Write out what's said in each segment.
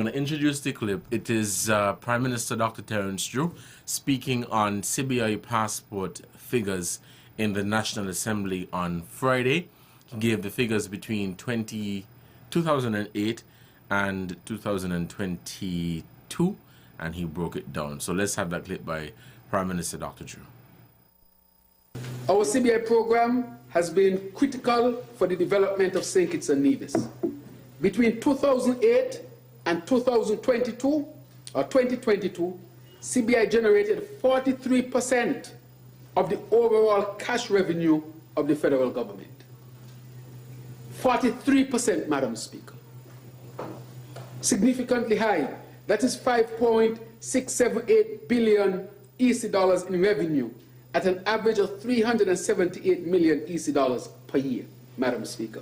going to introduce the clip. It is Prime Minister Dr. Terence Drew speaking on CBI passport figures in the National Assembly on Friday. He gave the figures between 2008 and 2022, and he broke it down. So let's have that clip by Prime Minister Dr. Drew. Our CBI program has been critical for the development of St. Kitts and Nevis. Between 2008 and 2022, or 2022, CBI generated 43% of the overall cash revenue of the federal government. 43%, Madam Speaker. Significantly high. That is 5.678 billion EC dollars in revenue at an average of 378 million EC dollars per year, Madam Speaker.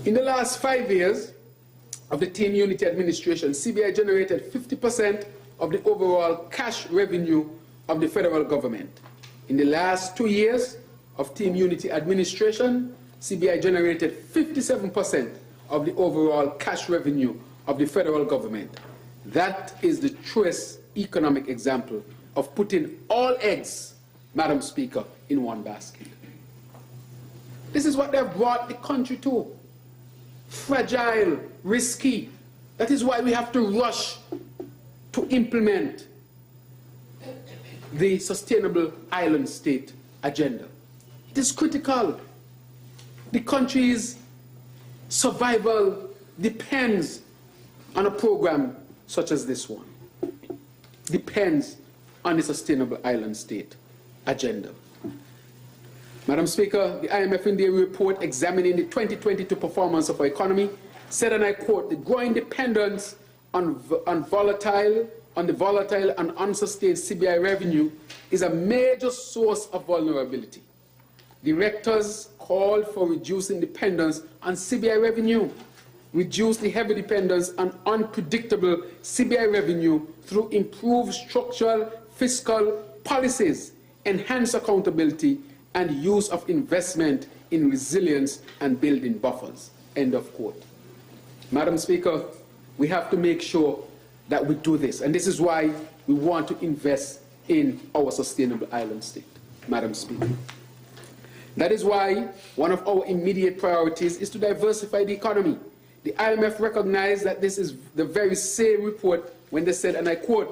In the last 5 years of the Team Unity administration, CBI generated 50% of the overall cash revenue of the federal government. In the last 2 years of Team Unity administration, CBI generated 57% of the overall cash revenue of the federal government. That is the truest economic example of putting all eggs, Madam Speaker, in one basket. This is what they've brought the country to. Fragile, risky. That is why we have to rush to implement the Sustainable Island State agenda. It is critical. The country's survival depends on a program such as this one. Depends on the Sustainable Island State agenda. Madam Speaker, the IMF in their report examining the 2022 performance of our economy said, and I quote, "The growing dependence on the volatile and unsustained CBI revenue is a major source of vulnerability. Directors called for reducing dependence on CBI revenue, reduce the heavy dependence on unpredictable CBI revenue through improved structural fiscal policies, enhance accountability, and use of investment in resilience and building buffers." End of quote. Madam Speaker, we have to make sure that we do this, and this is why we want to invest in our Sustainable Island State, Madam Speaker. That is why one of our immediate priorities is to diversify the economy. The IMF recognized that this is the very same report when they said, and I quote,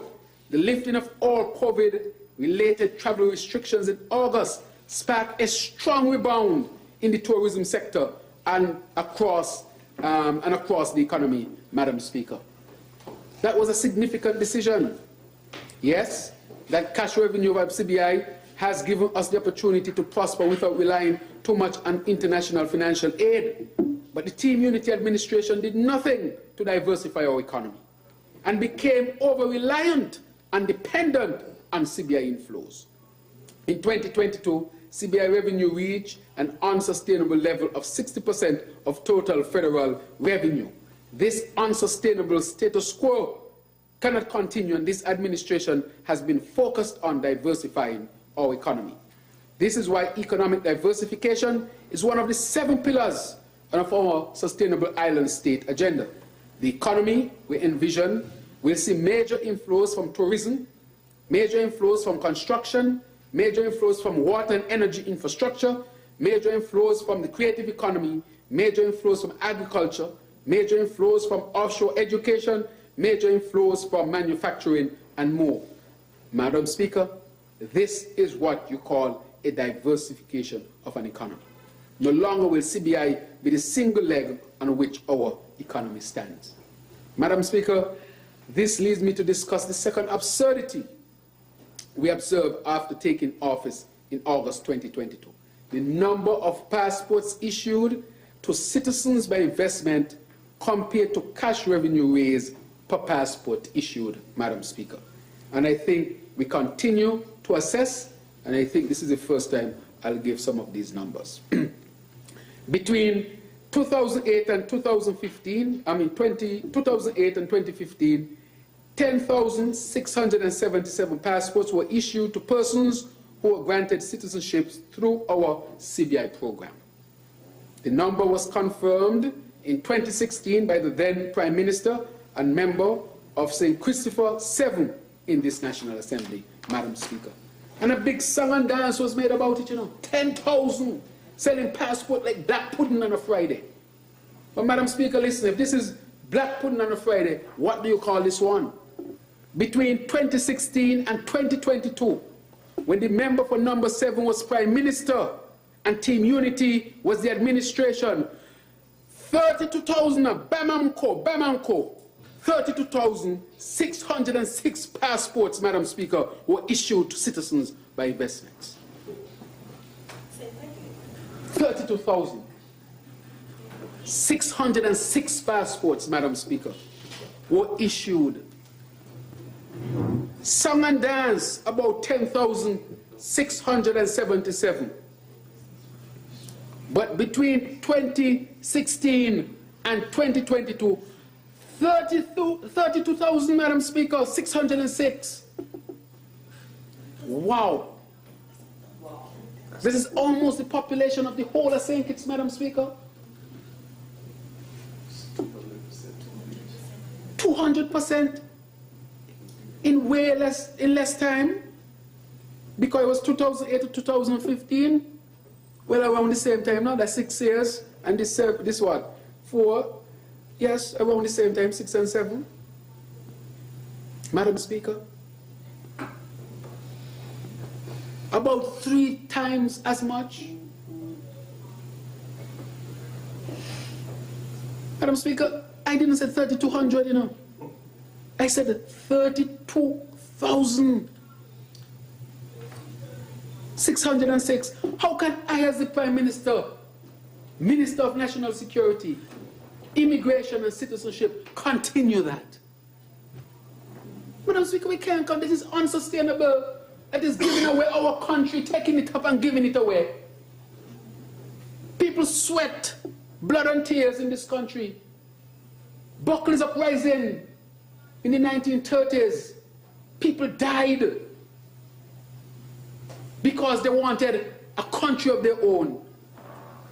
"The lifting of all COVID-related travel restrictions in August sparked a strong rebound in the tourism sector and across the economy, Madam Speaker." That was a significant decision. Yes, that cash revenue of CBI has given us the opportunity to prosper without relying too much on international financial aid. But the Team Unity administration did nothing to diversify our economy and became over-reliant and dependent on CBI inflows. In 2022, CBI revenue reached an unsustainable level of 60% of total federal revenue. This unsustainable status quo cannot continue, and this administration has been focused on diversifying our economy. This is why economic diversification is one of the 7 pillars of our Sustainable Island State agenda. The economy, we envision, will see major inflows from tourism, major inflows from construction, major inflows from water and energy infrastructure, major inflows from the creative economy, major inflows from agriculture, major inflows from offshore education, major inflows from manufacturing, and more. Madam Speaker, this is what you call a diversification of an economy. No longer will CBI be the single leg on which our economy stands. Madam Speaker, this leads me to discuss the second absurdity we observed after taking office in August 2022. The number of passports issued to citizens by investment compared to cash revenue raised per passport issued, Madam Speaker. And I think we continue to assess, and I think this is the first time I'll give some of these numbers. Between 2008 and 2015, 2008 and 2015, 10,677 passports were issued to persons who were granted citizenships through our CBI program. The number was confirmed in 2016 by the then Prime Minister and member of St. Christopher 7 in this National Assembly, Madam Speaker. And a big song and dance was made about it, 10,000 selling passport like black pudding on a Friday. But Madam Speaker, listen, if this is black pudding on a Friday, what do you call this one? Between 2016 and 2022, when the member for number 7 was Prime Minister and Team Unity was the administration, 32,000 Bamamco, 32,606 passports, Madam Speaker, were issued to citizens by investments. 32,606 passports, Madam Speaker, were issued. Song and dance, about 10,677. But between 2016 and 2022, 32,000, Madam Speaker, 606. Wow. This is almost the population of the whole of St. Kitts, Madam Speaker. 200% in less time, because it was 2008 to 2015. Well, around the same time now, that's 6 years, and this what? 4. Yes, around the same time, 6 and 7. Madam Speaker, about 3 times as much. Madam Speaker, I didn't say 3,200, I said 32,606. How can I, as the Prime Minister, Minister of National Security, Immigration and Citizenship, continue that? Madam Speaker, we can't come. This is unsustainable. It is giving away our country, taking it up and giving it away. People sweat, blood and tears in this country. Buckley's uprising in the 1930s. People died because they wanted a country of their own.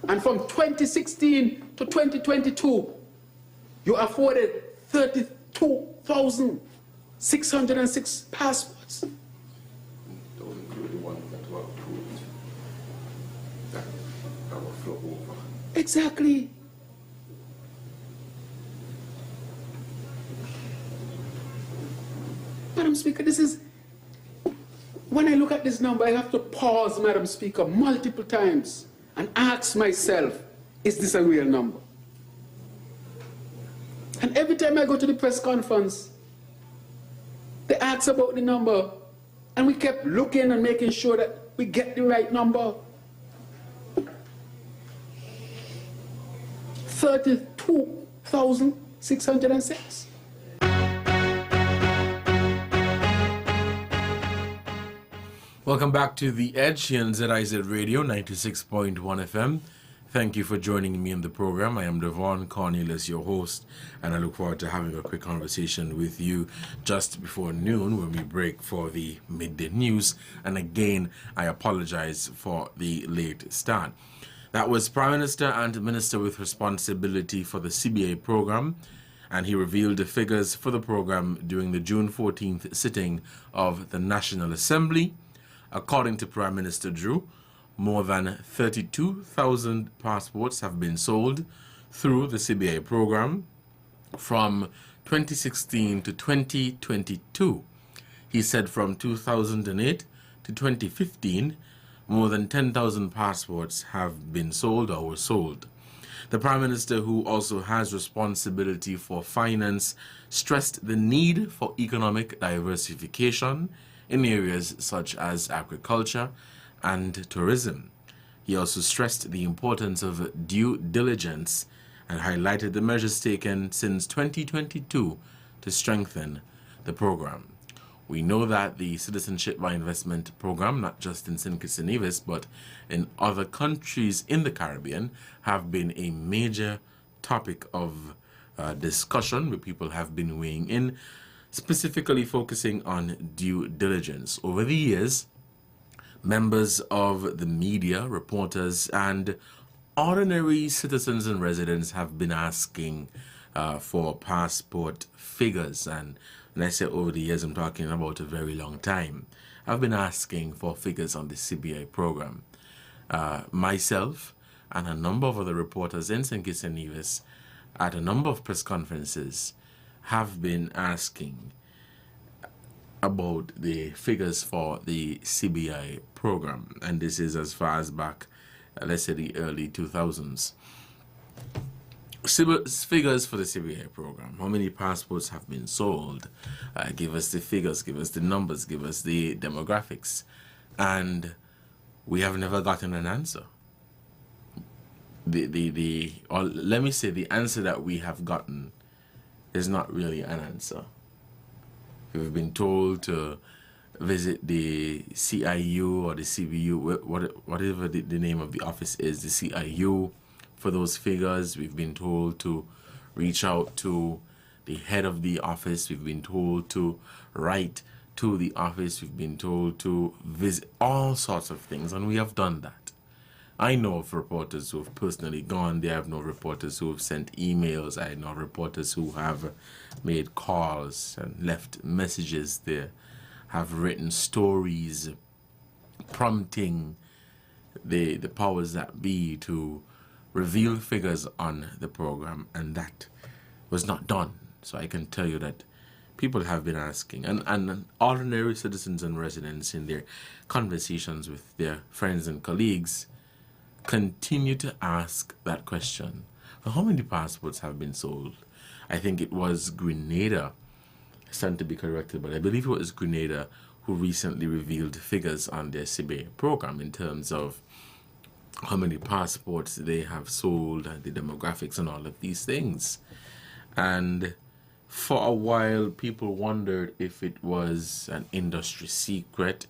And from 2016 to 2022, you afforded 32,606 passports. Don't include the ones that were approved, that will flow over. Exactly. Madam Speaker, this is, when I look at this number, I have to pause, Madam Speaker, multiple times and ask myself, is this a real number? And every time I go to the press conference, they ask about the number, and we kept looking and making sure that we get the right number. 32,606. Welcome back to The Edge here on ZIZ Radio 96.1 FM. Thank you for joining me in the program. I am Devonne, Cornelius, your host, and I look forward to having a quick conversation with you just before noon when we break for the midday news. And again, I apologize for the late start. That was Prime Minister and Minister with responsibility for the CBA program, and he revealed the figures for the program during the June 14th sitting of the National Assembly. According to Prime Minister Drew, more than 32,000 passports have been sold through the CBA program from 2016 to 2022. He said from 2008 to 2015, more than 10,000 passports have been sold or were sold. The Prime Minister, who also has responsibility for finance, stressed the need for economic diversification in areas such as agriculture and tourism. He also stressed the importance of due diligence and highlighted the measures taken since 2022 to strengthen the program. We know that the Citizenship by Investment program, not just in St. Kitts and Nevis, but in other countries in the Caribbean, have been a major topic of discussion where people have been weighing in, specifically focusing on due diligence. Over the years, members of the media, reporters, and ordinary citizens and residents have been asking for passport figures, and when I say over the years, I'm talking about a very long time. I've been asking for figures on the CBI program. Myself and a number of other reporters in St. Kitts and Nevis at a number of press conferences have been asking about the figures for the CBI program, and this is as far as back, let's say, the early 2000s. Figures for the CBI program. How many passports have been sold? Give us the figures, give us the numbers, give us the demographics. And we have never gotten an answer. Or let me say, the answer that we have gotten is not really an answer. We've been told to visit the CIU or the CBU, whatever the name of the office is, the CIU, for those figures. We've been told to reach out to the head of the office. We've been told to write to the office. We've been told to visit all sorts of things, and we have done that. I know of reporters who have personally gone there. I have no reporters who have sent emails. I know reporters who have made calls and left messages there, have written stories prompting the powers that be to reveal figures on the program, and that was not done. So I can tell you that people have been asking, and ordinary citizens and residents in their conversations with their friends and colleagues continue to ask that question. How many passports have been sold? I think it was Grenada, I stand to be corrected, but I believe it was Grenada who recently revealed figures on their CBA program in terms of how many passports they have sold and the demographics and all of these things. And for a while, people wondered if it was an industry secret,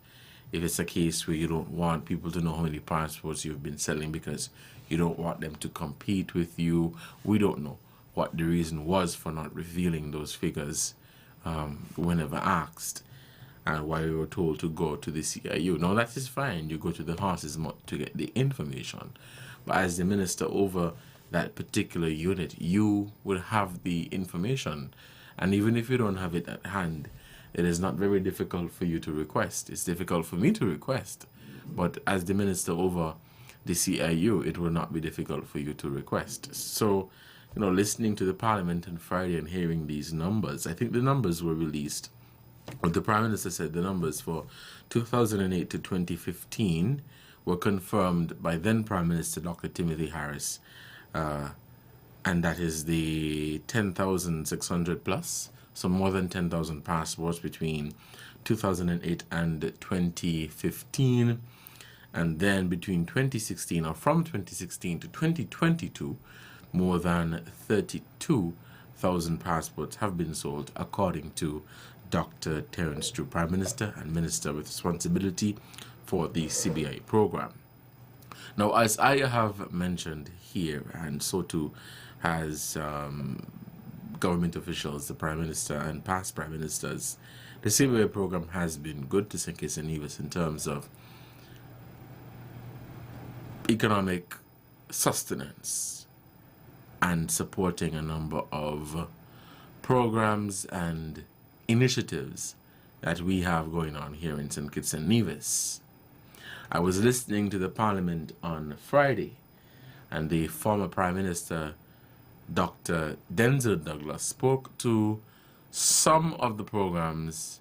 if it's a case where you don't want people to know how many passports you've been selling because you don't want them to compete with you. We don't know what the reason was for not revealing those figures whenever asked, and why we were told to go to the CIU. Now, that is fine. You go to the horse's mouth to get the information. But as the minister over that particular unit, you will have the information. And even if you don't have it at hand, it is not very difficult for you to request. It's difficult for me to request. But as the minister over the CIU, it will not be difficult for you to request. So, listening to the Parliament on Friday and hearing these numbers, I think the numbers were released. But the Prime Minister said the numbers for 2008 to 2015 were confirmed by then Prime Minister Dr. Timothy Harris, and that is the 10,600 plus, so more than 10,000 passports between 2008 and 2015, and then between 2016 or from 2016 to 2022, more than 32,000 passports have been sold, according to Dr. Terence Drew, Prime Minister and Minister with responsibility for the CBI program. Now, as I have mentioned here, and so too has government officials, the Prime Minister and past Prime Ministers, the CBI program has been good to St. Kitts and Nevis in terms of economic sustenance and supporting a number of programs and initiatives that we have going on here in St. Kitts and Nevis. I was listening to the Parliament on Friday, and the former Prime Minister, Dr. Denzel Douglas, spoke to some of the programs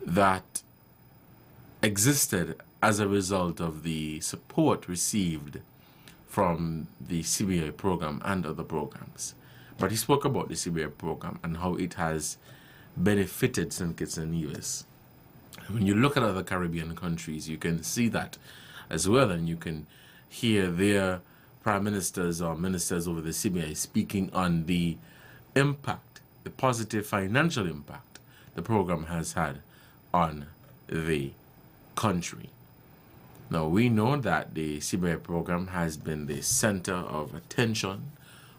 that existed as a result of the support received from the CBI program and other programs. But he spoke about the CBI program and how it has benefited St. Kitts and Nevis. When you look at other Caribbean countries, you can see that as well, and you can hear their prime ministers or ministers over the CBI speaking on the impact, the positive financial impact the program has had on the country. Now, we know that the CBI program has been the center of attention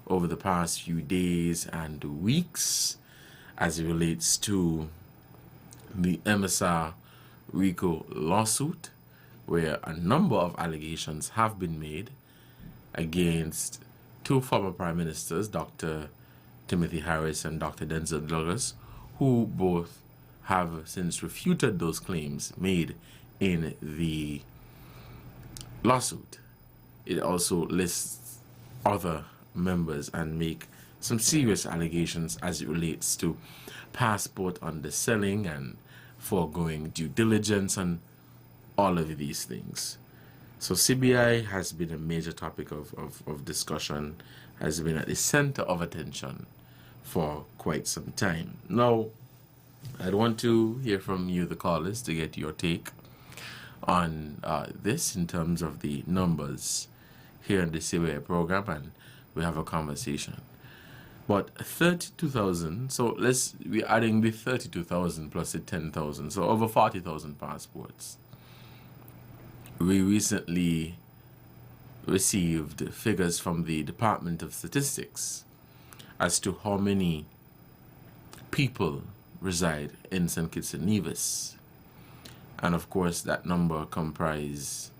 over the past few days and weeks as it relates to the MSR RICO lawsuit, where a number of allegations have been made against two former prime ministers, Dr. Timothy Harris and Dr. Denzel Douglas, who both have since refuted those claims made in the lawsuit. It also lists other members and make some serious allegations as it relates to passport underselling and foregoing due diligence and all of these things. So CBI has been a major topic of discussion, has been at the center of attention for quite some time. Now, I'd want to hear from you, the callers, to get your take on this in terms of the numbers here in the CBI program, and we have a conversation. But 32,000, so we're adding the 32,000 plus the 10,000, so over 40,000 passports. We recently received figures from the Department of Statistics as to how many people reside in St. Kitts and Nevis. And of course, that number comprises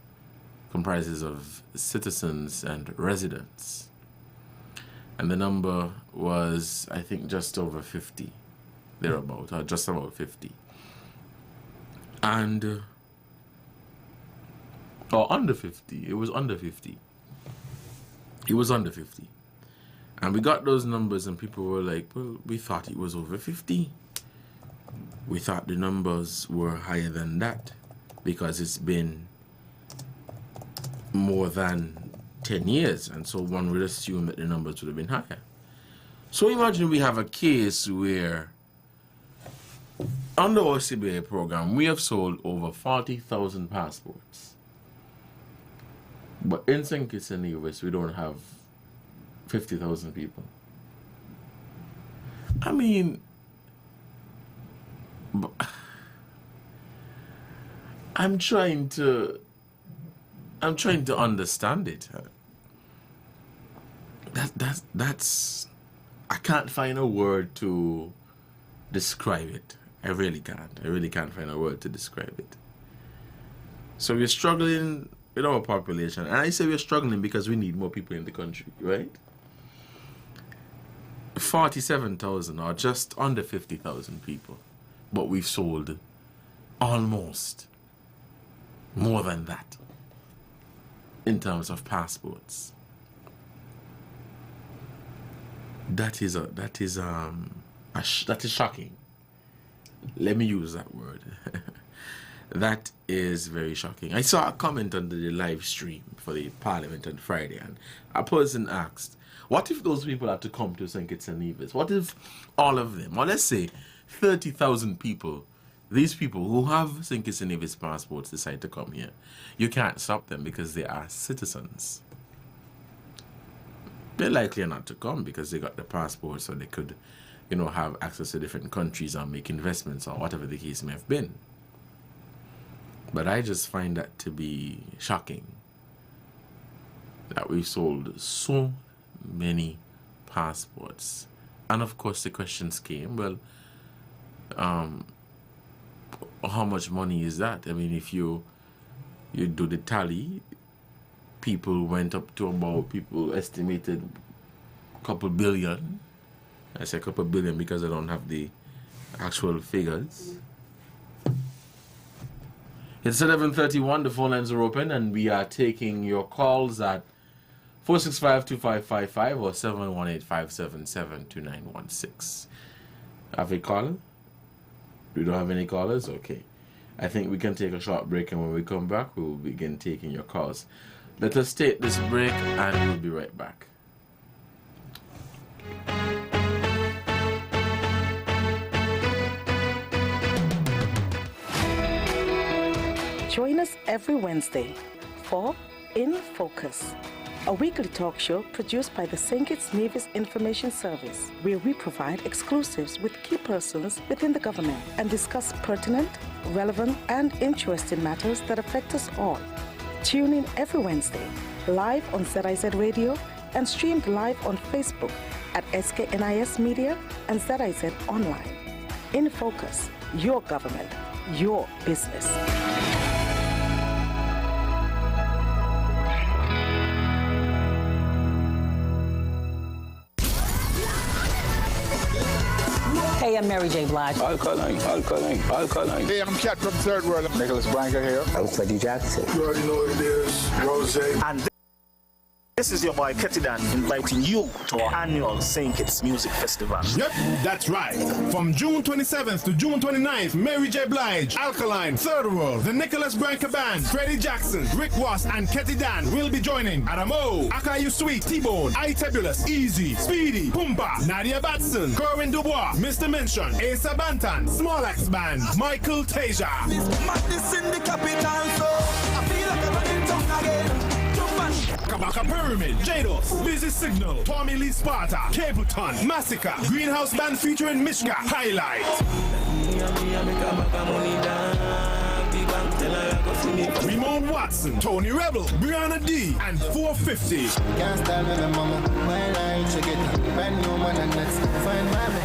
of citizens and residents. And the number was, I think, just over 50, thereabout, or just about 50. And, or under 50, it was under 50. It was under 50. And we got those numbers and people were like, well, we thought it was over 50. We thought the numbers were higher than that because it's been more than 10 years, and so one would assume that the numbers would have been higher. So imagine we have a case where under our CBA program we have sold over 40,000 passports, but in St. Kitts and Nevis we don't have 50,000 people. I mean, I'm trying to understand it. That's I can't find a word to describe it. I really can't find a word to describe it. So we're struggling with our population, and I say we're struggling because we need more people in the country, right? 47,000 or just under 50,000 people, but we've sold almost more than that in terms of passports. That is shocking. Let me use that word. That is very shocking. I saw a comment under the live stream for the Parliament on Friday, and a person asked, what if those people had to come to St. Kitts and Nevis? What if all of them, or let's say 30,000 people, these people who have St. Kitts and Nevis passports decide to come here? You can't stop them because they are citizens. They're likely not to come because they got the passport, so they could, have access to different countries and make investments or whatever the case may have been. But I just find that to be shocking, that we've sold so many passports. And of course the questions came, well, how much money is that? I mean, if you do the tally, people went up to about, people estimated a couple billion. I say a couple billion because I don't have the actual figures. It's 11:31, the phone lines are open, and we are taking your calls at 465-2555 or 718-577-2916. Have a caller? We don't have any callers? Okay. I think we can take a short break, and when we come back, we will begin taking your calls. Let us take this break, and we'll be right back. Join us every Wednesday for In Focus, a weekly talk show produced by the St. Kitts Nevis Information Service, where we provide exclusives with key persons within the government and discuss pertinent, relevant, and interesting matters that affect us all. Tune in every Wednesday, live on ZIZ Radio and streamed live on Facebook at SKNIS Media and ZIZ Online. In Focus, your government, your business. Hey, I'm Mary J. Blige. Alkaline. Hey, I'm Cat from Third World. Nicholas Branca here. I'm Freddie Jackson. You already know what it is. Rose. And this is your boy Ketidan inviting you to our annual St. Kitts Music Festival. Yep, that's right. From June 27th to June 29th, Mary J. Blige, Alkaline, Third World, the Nicholas Branca Band, Freddie Jackson, Rick Ross, and Ketidan will be joining Adamo, Akayu Sweet, T-Bone, Itebulous, Easy, Speedy, Pumba, Nadia Batson, Corwin Dubois, Mr. Mention, Asa Bantan, Small Axe Band, Michael Tasia. Madness in the capital, so I feel like I'm running tongue again. Kabaka Pyramid, Jados, Busy Signal, Tommy Lee Sparta, Capleton, Massacre, Greenhouse Band featuring Mishka, Highlight. Ramon Watson, Tony Rebel, Brianna D, and 450.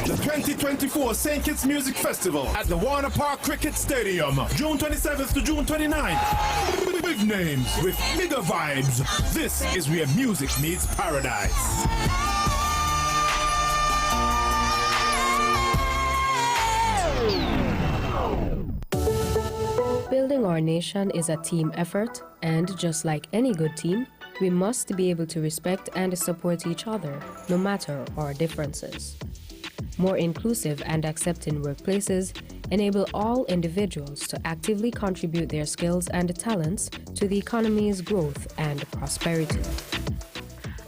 The 2024 St. Kitts Music Festival at the Warner Park Cricket Stadium, June 27th to June 29th. Big names with bigger vibes. This is where music meets paradise. Building our nation is a team effort, and just like any good team, we must be able to respect and support each other, no matter our differences. More inclusive and accepting workplaces enable all individuals to actively contribute their skills and talents to the economy's growth and prosperity.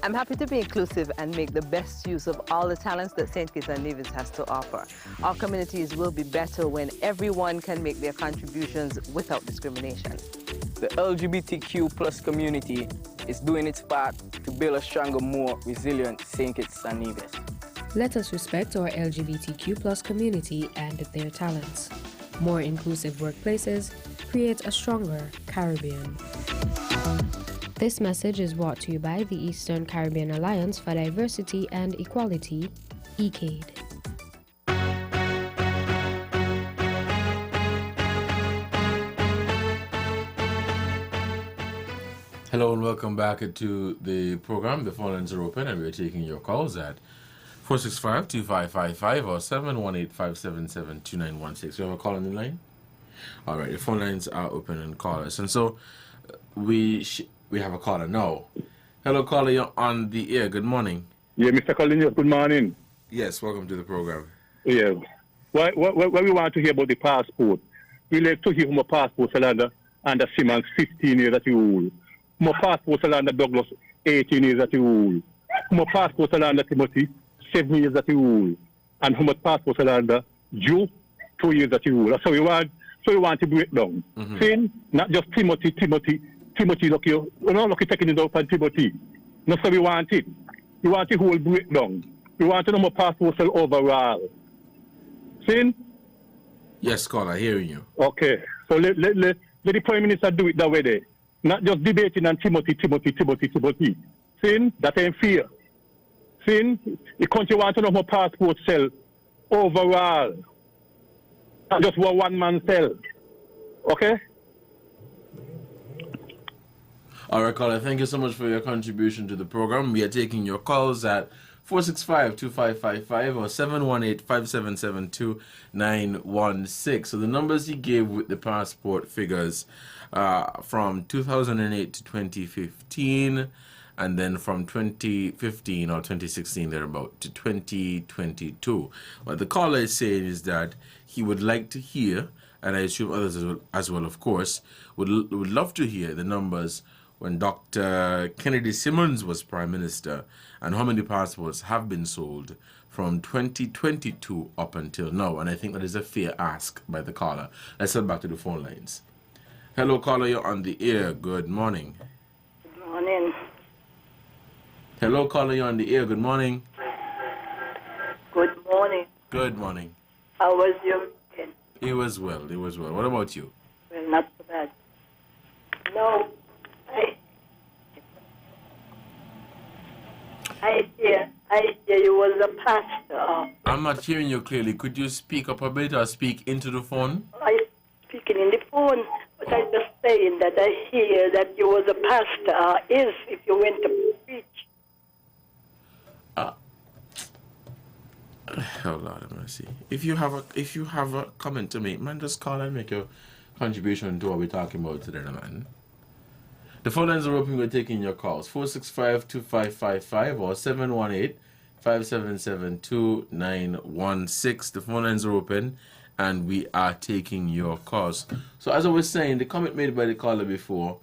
I'm happy to be inclusive and make the best use of all the talents that St. Kitts and Nevis has to offer. Our communities will be better when everyone can make their contributions without discrimination. The LGBTQ plus community is doing its part to build a stronger, more resilient St. Kitts and Nevis. Let us respect our LGBTQ plus community and their talents. More inclusive workplaces create a stronger Caribbean. This message is brought to you by the Eastern Caribbean Alliance for Diversity and Equality, ECADE. Hello and welcome back to the program. The phone lines are open and we're taking your calls at 465-2555 or 718-577-2916. We have a call on the line? All right, the phone lines are open and call us. And so we have a caller now. Hello, caller, you're on the air. Good morning. Yeah, Mr. Cornelius, good morning. Yes, welcome to the program. Yeah. What we want to hear about the passport, we like to hear from a passport under Simmons 15 years at the rule. From a passport under Douglas 18 years at the rule. From a passport under Timothy 7 years at the rule. And from a passport under Joe 2 years at the rule. That's how we want to break down. Mm-hmm. Saying not just Timothy, look, we're not looking taking it out on Timothy. Not so we want it. We want the whole breakdown. We want to know more passport sell overall. See? Yes, caller, hearing you. Okay. So let the Prime Minister do it that way there. Not just debating on Timothy. See? That ain't fair. See? The country wants to know more passport sell overall. Not just what one man sell. Okay? All right, caller, thank you so much for your contribution to the program. We are taking your calls at 465-2555 or 718-577-2916. So the numbers he gave with the passport figures from 2008 to 2015, and then from 2015 or 2016 thereabout to 2022. What the caller is saying is that he would like to hear, and I assume others as well of course, would love to hear the numbers when Dr. Kennedy Simmons was Prime Minister, and how many passports have been sold from 2022 up until now. And I think that is a fair ask by the caller. Let's head back to the phone lines. Hello, caller, you're on the air. Good morning. Good morning. Hello, caller, you're on the air. Good morning. Good morning. Good morning. How was your weekend? It was well. What about you? Well, not so bad. No. I hear you was a pastor. I'm not hearing you clearly. Could you speak up a bit or speak into the phone? I'm speaking in the phone, but I'm just saying that I hear that you was a pastor. If you went to preach. Oh Lord have mercy. If you have a comment to make, man, just call and make your contribution to what we're talking about today, man. The phone lines are open. We're taking your calls. 465-2555 or 718-577-2916. The phone lines are open and we are taking your calls. So as I was saying, the comment made by the caller before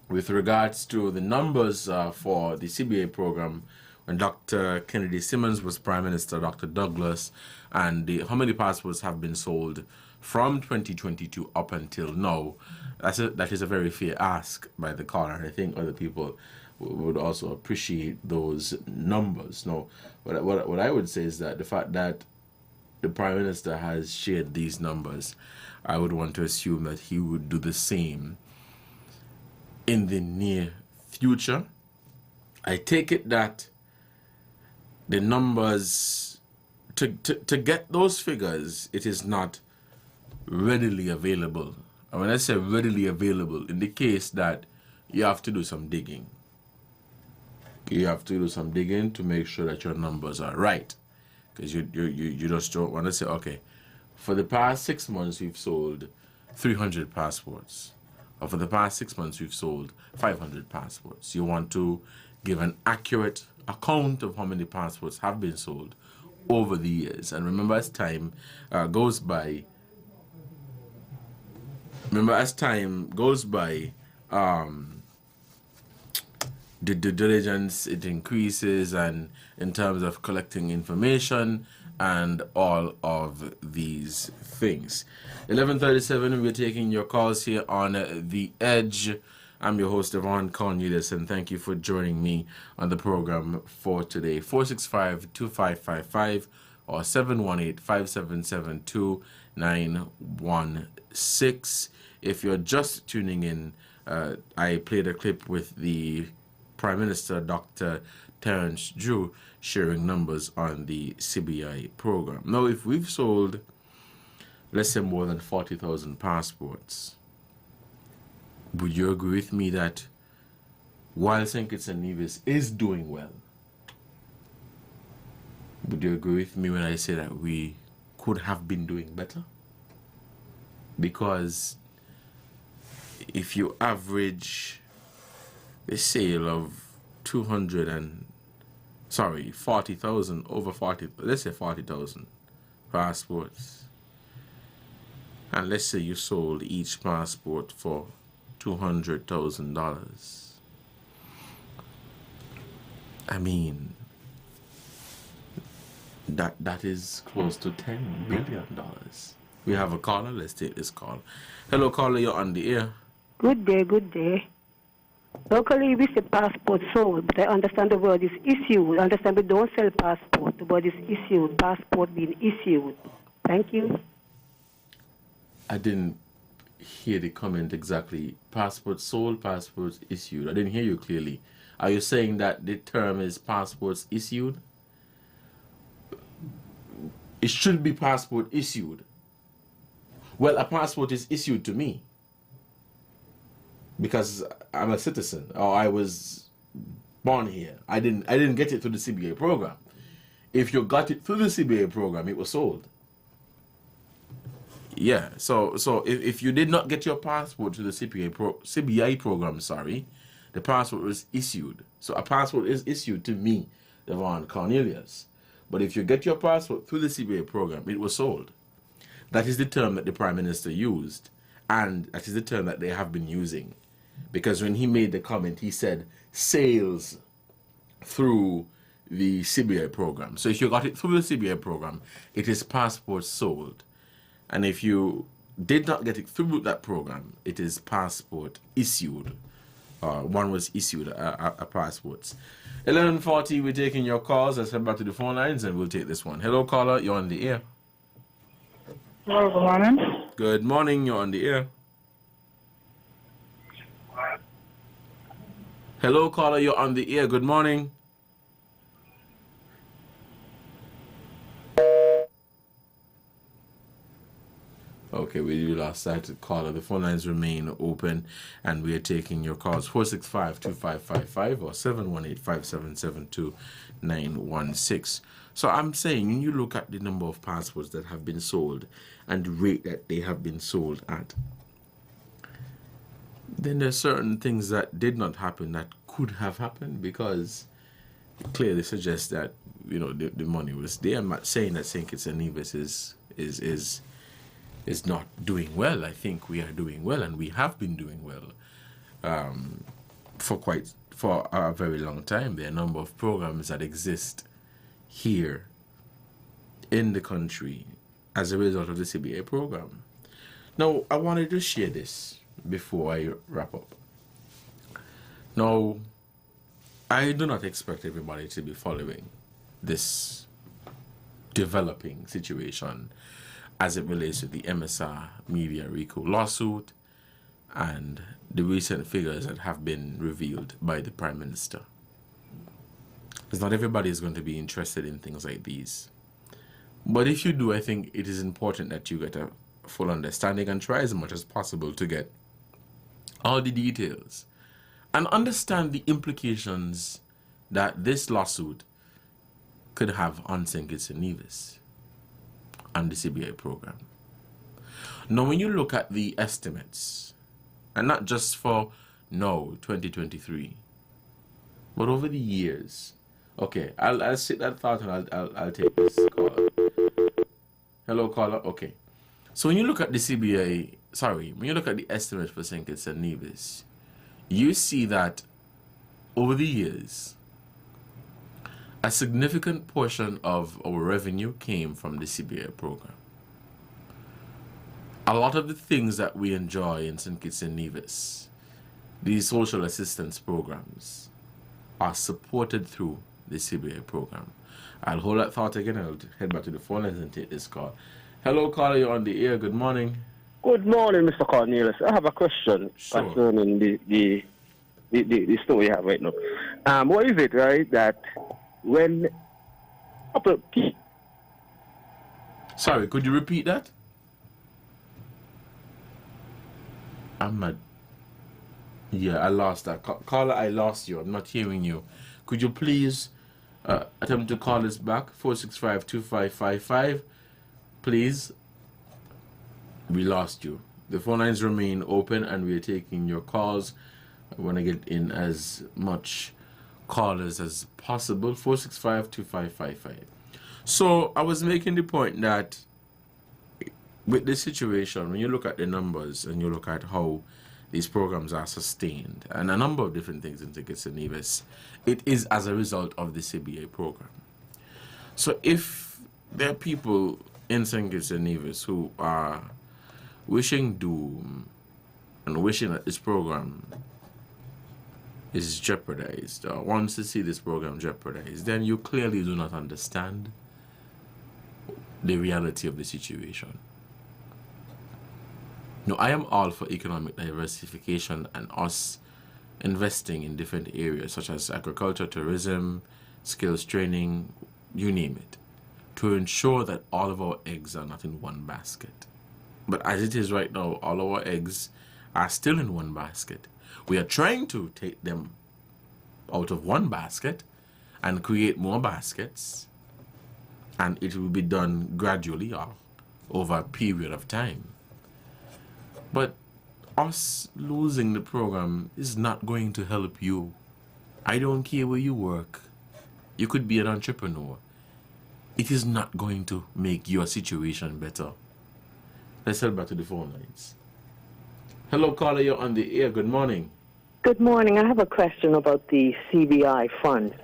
with regards to the numbers for the CBA program when Dr. Kennedy Simmons was Prime Minister, Dr. Douglas, and how many passports have been sold from 2022 up until now. That is a very fair ask by the caller. I think other people would also appreciate those numbers. Now, what I would say is that the fact that the Prime Minister has shared these numbers, I would want to assume that he would do the same in the near future. I take it that the numbers, to get those figures, it is not readily available. And when I say readily available, in the case that you have to do some digging. You have to do some digging to make sure that your numbers are right. Because you just don't want to say, okay, for the past 6 months we've sold 300 passports. Or for the past 6 months we've sold 500 passports. You want to give an accurate account of how many passports have been sold over the years. And remember, as time goes by, the due diligence, it increases, and in terms of collecting information and all of these things. 11:37, we're taking your calls here on The Edge. I'm your host, Devonne Cornelius, and thank you for joining me on the program for today. 465-2555 or 718-577-2916. If you're just tuning in, I played a clip with the Prime Minister, Dr. Terence Drew, sharing numbers on the CBI program. Now, if we've sold, let's say, more than 40,000 passports, would you agree with me that while St. Kitts and Nevis is doing well, would you agree with me when I say that we could have been doing better? Because if you average the sale of 40,000, over 40, let's say 40,000 passports, and let's say you sold each passport for $200,000. I mean, that is close to $10 billion. We have a caller. Let's take this call. Hello, caller. You're on the air. Good day, good day. Locally, we say passport sold, but I understand the word is issued. I understand we don't sell passport. The word is issued. Passport being issued. Thank you. I didn't hear the comment exactly. Passports sold, passports issued. I didn't hear you clearly. Are you saying that the term is passports issued? It should be passport issued. Well, a passport is issued to me because I'm a citizen, or I was born here. I didn't get it through the CBA program. If you got it through the CBA program, it was sold. Yeah, so if you did not get your passport to the CBI program, the passport was issued. So a passport is issued to me, Devonne Cornelius. But if you get your passport through the CBA program, it was sold. That is the term that the Prime Minister used, and that is the term that they have been using. Because when he made the comment, he said sales through the CBI program. So if you got it through the CBI program, it is passport sold. And if you did not get it through that program, it is passport issued. One was issued a passports. 11:40, we're taking your calls. Let's head back to the phone lines and we'll take this one. Hello, caller, you're on the air. Hello, good morning. Good morning, you're on the air. Hello, caller, you're on the air. Good morning. Okay, we lost that caller. The phone lines remain open, and we are taking your calls. 465-2555 or 718-577-2916. So I'm saying, when you look at the number of passports that have been sold and the rate that they have been sold at, then there's certain things that did not happen that could have happened, because it clearly suggests that, you know, the money was there. I'm not saying that St. Kitts and Nevis is not doing well. I think we are doing well, and we have been doing well for a very long time. There are a number of programs that exist here in the country as a result of the CBA program. Now, I wanted to share this before I wrap up. Now, I do not expect everybody to be following this developing situation as it relates to the MSR Media RICO lawsuit and the recent figures that have been revealed by the Prime Minister. Because not everybody is going to be interested in things like these. But if you do, I think it is important that you get a full understanding and try as much as possible to get all the details and understand the implications that this lawsuit could have on St. Kitts and Nevis and the CBA program. Now, when you look at the estimates, and not just for 2023, but over the years. Okay, I'll sit that thought and I'll take this caller. Hello, caller. Okay. So when you look at the when you look at the estimates for St. Kitts and Nevis, you see that over the years, a significant portion of our revenue came from the CBA program. A lot of the things that we enjoy in St. Kitts and Nevis, these social assistance programs, are supported through the CBA program. I'll hold that thought again and I'll head back to the phone lines and take this call. Hello, caller, you're on the air. Good morning. Good morning, Mr. Cornelius. I have a question concerning the story you have right now. What is it, right, that when... Sorry, could you repeat that? Yeah, I lost that. Caller, I lost you. I'm not hearing you. Could you please attempt to call us back? 465-2555. Please. We lost you. The phone lines remain open and we are taking your calls. I want to get in as much callers as possible. 465-2555. So I was making the point that with this situation, when you look at the numbers and you look at how these programs are sustained and a number of different things in St. Kitts and Nevis, it is as a result of the CBA program. So if there are people in St. Kitts and Nevis who are wishing doom and wishing that this program is jeopardized or wants to see this program jeopardized, then you clearly do not understand the reality of the situation. No, I am all for economic diversification and us investing in different areas such as agriculture, tourism, skills training, you name it, to ensure that all of our eggs are not in one basket. But as it is right now, all our eggs are still in one basket. We are trying to take them out of one basket and create more baskets, and it will be done gradually or over a period of time. But us losing the program is not going to help you. I don't care where you work. You could be an entrepreneur. It is not going to make your situation better. Let's head back to the phone lines. Hello, caller, you're on the air. Good morning. Good morning. I have a question about the CBI funds.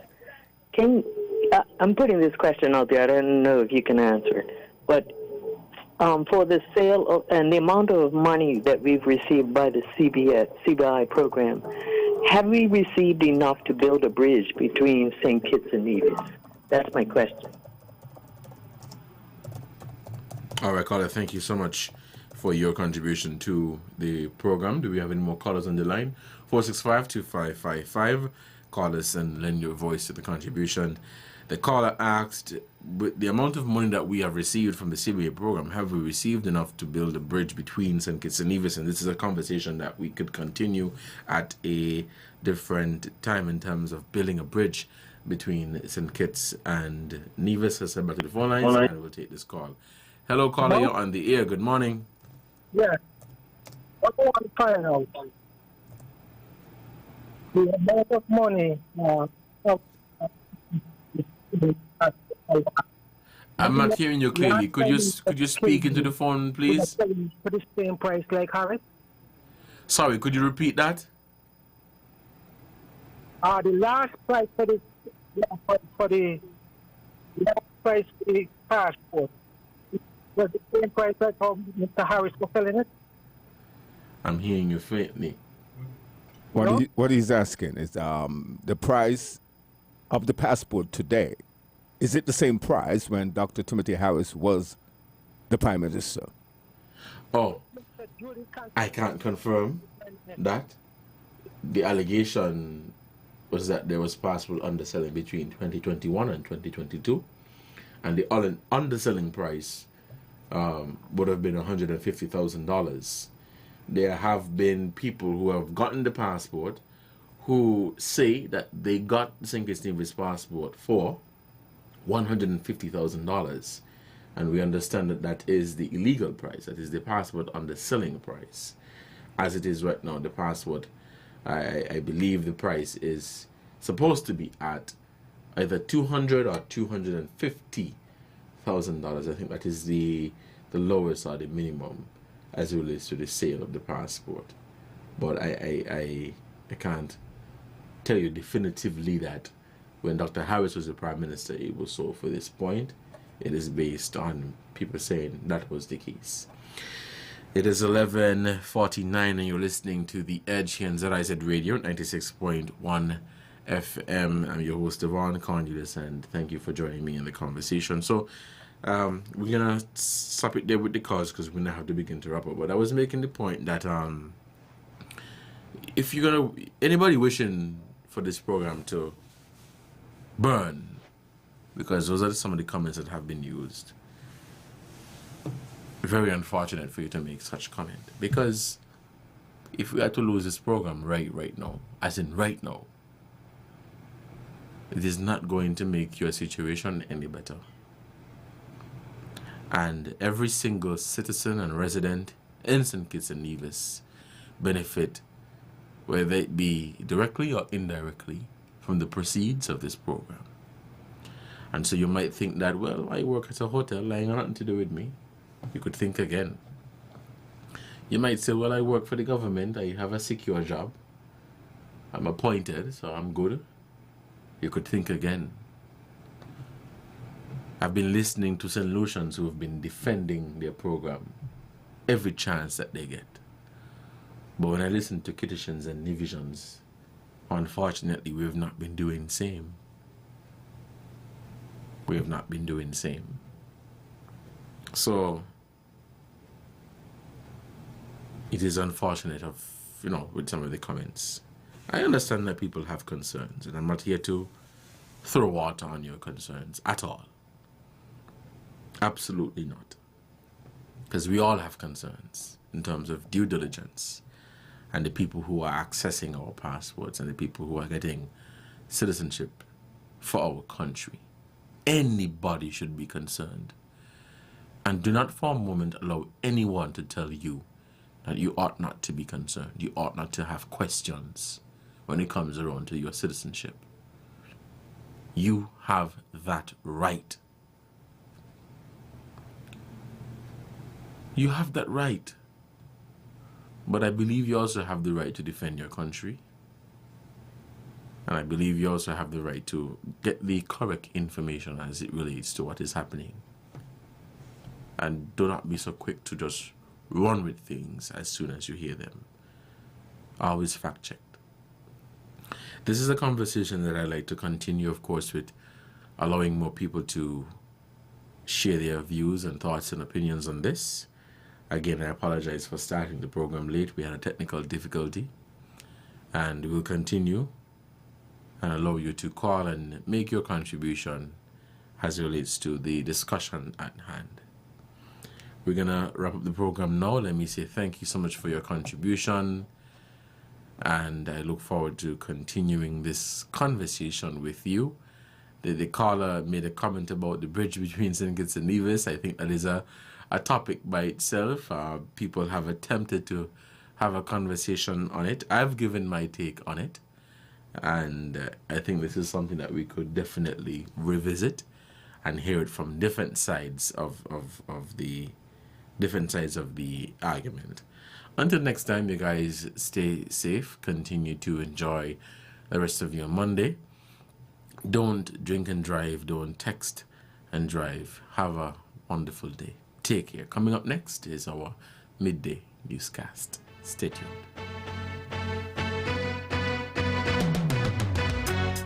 I'm putting this question out there. I don't know if you can answer it. But for the sale of, and the amount of money that we've received by the CBI program, have we received enough to build a bridge between St. Kitts and Nevis? That's my question. All right, caller, thank you so much for your contribution to the program. Do we have any more callers on the line? 465-2555. Call us and lend your voice to the contribution. The caller asked, with the amount of money that we have received from the CBA program, have we received enough to build a bridge between St. Kitts and Nevis? And this is a conversation that we could continue at a different time in terms of building a bridge between St. Kitts and Nevis. I said back to the phone lines, and we'll take this call. Hello, caller, you're on the air. Good morning. Yeah. What I want to find out, the amount of money I'm not hearing you clearly. Could you speak into the phone, please? For the same price like Harris? Sorry, could you repeat that? The last price for the passport was the same price that Mr. Harris was selling it? I'm hearing you faintly. What he's asking is the price of the passport today. Is it the same price when Dr. Timothy Harris was the Prime Minister? Oh, I can't confirm that. The allegation was that there was passport underselling between 2021 and 2022, and the underselling price would have been $150,000. There have been people who have gotten the passport who say that they got the St. Kitts Nevis passport for $150,000, and we understand that that is the illegal price. That is the passport underselling price. As it is right now, the passport, I believe the price is supposed to be at either $200,000 or $250,000. I think that is the lowest or the minimum as it relates to the sale of the passport. But I can't tell you definitively that when Dr. Harris was the Prime Minister, it was sold for this point. It is based on people saying that was the case. It is 11:49 and you're listening to The Edge here on ZIZ Radio, 96.1 FM. I'm your host, Devonne, Cornelius, and thank you for joining me in the conversation. So we're going to stop it there with the calls because we're going to have to begin to wrap up. But I was making the point that if you're going to, anybody wishing for this program to burn, because those are some of the comments that have been used, very unfortunate for you to make such comment, because if we are to lose this program right now, as in right now, it is not going to make your situation any better. And every single citizen and resident in St. Kitts and Nevis benefit, whether it be directly or indirectly, from the proceeds of this program. And so you might think that, well, I work at a hotel, I ain't got nothing to do with me. You could think again. You might say, well, I work for the government, I have a secure job, I'm appointed, so I'm good. You could think again. I've been listening to St. Lucians who have been defending their program every chance that they get. But when I listen to Kittitians and Nevisians, unfortunately, we have not been doing the same. We have not been doing the same. So it is unfortunate with some of the comments. I understand that people have concerns, and I'm not here to throw water on your concerns at all. Absolutely not. Because we all have concerns in terms of due diligence and the people who are accessing our passports and the people who are getting citizenship for our country. Anybody should be concerned. And do not for a moment allow anyone to tell you that you ought not to be concerned. You ought not to have questions when it comes around to your citizenship. You have that right. You have that right. But I believe you also have the right to defend your country. And I believe you also have the right to get the correct information as it relates to what is happening. And do not be so quick to just run with things as soon as you hear them. Always fact check. This is a conversation that I like to continue, of course, with allowing more people to share their views and thoughts and opinions on this. Again, I apologize for starting the program late. We had a technical difficulty. And we'll continue and allow you to call and make your contribution as it relates to the discussion at hand. We're going to wrap up the program now. Let me say thank you so much for your contribution, and I look forward to continuing this conversation with you. The caller made a comment about the bridge between St. Kitts and Nevis. I think that is a topic by itself. People have attempted to have a conversation on it. I've given my take on it, and I think this is something that we could definitely revisit and hear it from different sides of the argument. Until next time, you guys stay safe. Continue to enjoy the rest of your Monday. Don't drink and drive. Don't text and drive. Have a wonderful day. Take care. Coming up next is our midday newscast. Stay tuned.